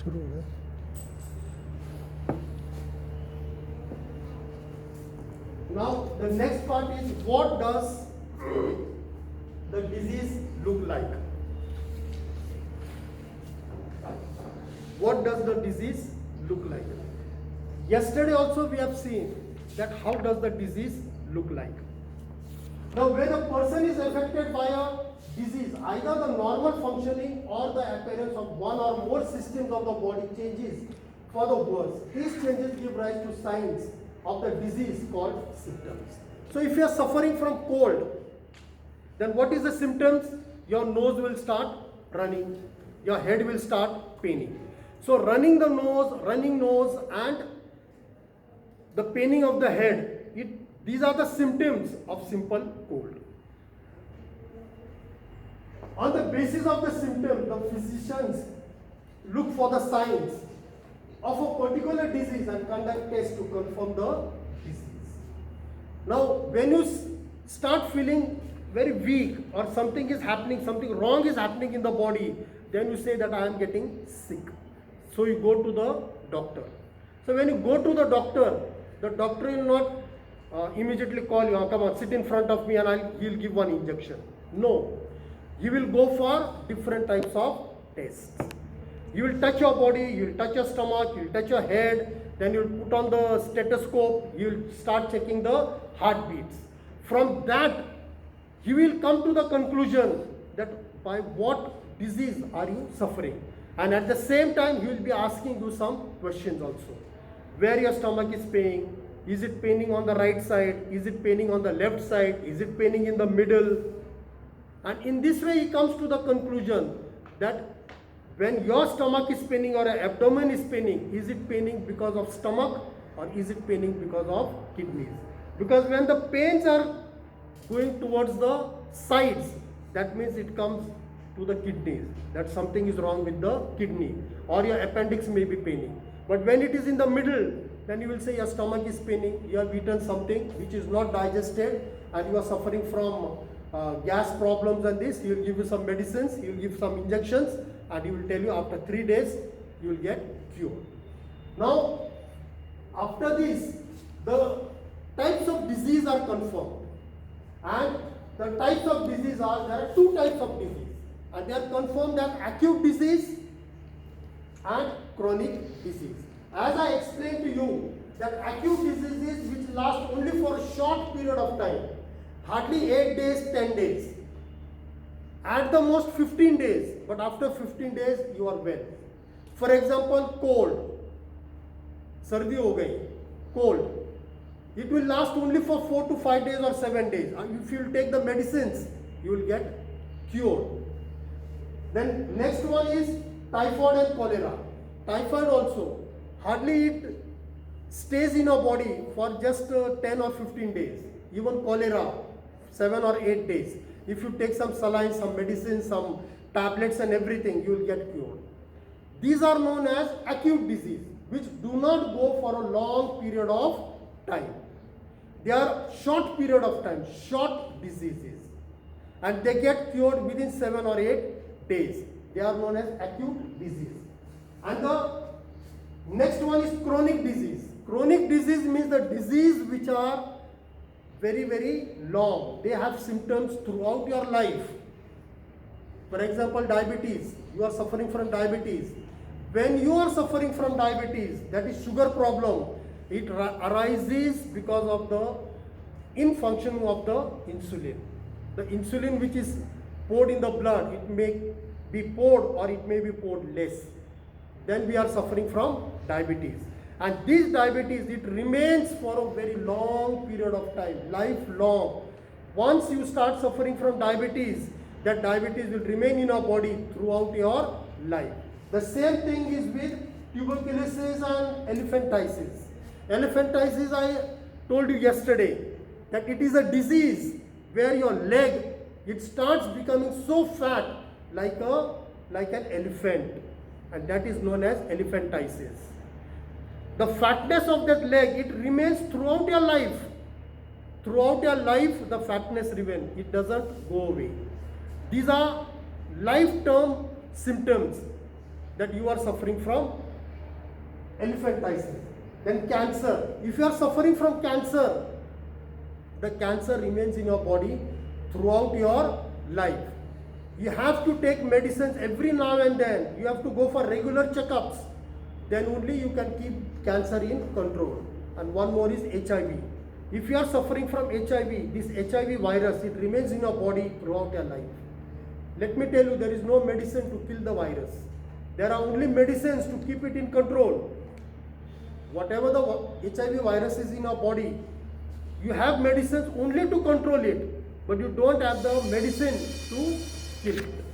शुरू हो गया. Now the next part is, what does the disease look like? What does the disease look like? Yesterday also we have seen that how does the disease look like. Now when a person is affected by a disease, either the normal functioning or the appearance of one or more systems of the body changes for the worse. These changes give rise to signs of the disease called symptoms. So if you are suffering from cold, then what is the symptoms? Your nose will start running, your head will start paining. So running nose and the paining of the head, these are the symptoms of simple cold. On the basis of the symptom, the physicians look for the signs of a particular disease and conduct tests to confirm the disease. Now, when you start feeling very weak or something is happening, something wrong is happening in the body, then you say that I am getting sick. So you go to the doctor. So when you go to the doctor will not immediately call you, come on, sit in front of me and he'll give one injection. No. He will go for different types of tests. You will touch your body, you will touch your stomach, you will touch your head, then you will put on the stethoscope, you will start checking the heartbeats. From that, he will come to the conclusion that by what disease are you suffering. And at the same time, he will be asking you some questions also. Where your stomach is paining, is it paining on the right side, is it paining on the left side, is it paining in the middle? And in this way, he comes to the conclusion that when your stomach is paining or your abdomen is paining, is it paining because of stomach or is it paining because of kidneys? Because when the pains are going towards the sides, that means it comes to the kidneys, that something is wrong with the kidney or your appendix may be paining. But when it is in the middle, then you will say your stomach is paining, you have eaten something which is not digested and you are suffering from gas problems and this. He will give you some medicines, he will give some injections and he will tell you after 3 days you will get cured. Now, after this, the types of disease are confirmed. And the types of disease are, there are 2 types of disease. And they are confirmed as acute disease and chronic disease. As I explained to you, that acute diseases which last only for a short period of time, hardly 8 days, 10 days. At the most 15 days, but after 15 days you are well. For example, cold. Sardi ho gayi, cold. It will last only for 4 to 5 days or 7 days. If you will take the medicines, you will get cured. Then next one is typhoid and cholera. Typhoid also, hardly it stays in your body for just 10 or 15 days. Even cholera, 7 or 8 days. If you take some saline, some medicine, some tablets and everything, you will get cured. These are known as acute disease, which do not go for a long period of time. They are short period of time, short diseases. And they get cured within 7 or 8 days. They are known as acute disease. And the next one is chronic disease. Chronic disease means the disease which are very, very long. They have symptoms throughout your life. For example, diabetes. You are suffering from diabetes. When you are suffering from diabetes, that is sugar problem, it arises because of the infunctioning of the insulin. The insulin which is poured in the blood, it may be poured or it may be poured less. Then we are suffering from diabetes. And this diabetes, it remains for a very long period of time, lifelong. Once you start suffering from diabetes, that diabetes will remain in your body throughout your life. The same thing is with tuberculosis and elephantiasis. Elephantiasis, I told you yesterday, that it is a disease where your leg, it starts becoming so fat like an elephant. And that is known as elephantiasis. The fatness of that leg, it remains throughout your life. Throughout your life, the fatness remains. It doesn't go away. These are life-term symptoms. that you are suffering from elephantiasis. Then cancer. If you are suffering from cancer, the cancer remains in your body throughout your life. You have to take medicines every now and then. You have to go for regular checkups. Then only you can keep cancer in control. And one more is HIV. If you are suffering from HIV, this HIV virus, it remains in your body throughout your life. Let me tell you, there is no medicine to kill the virus. There are only medicines to keep it in control. Whatever the HIV virus is in your body, you have medicines only to control it, but you don't have the medicine to kill it.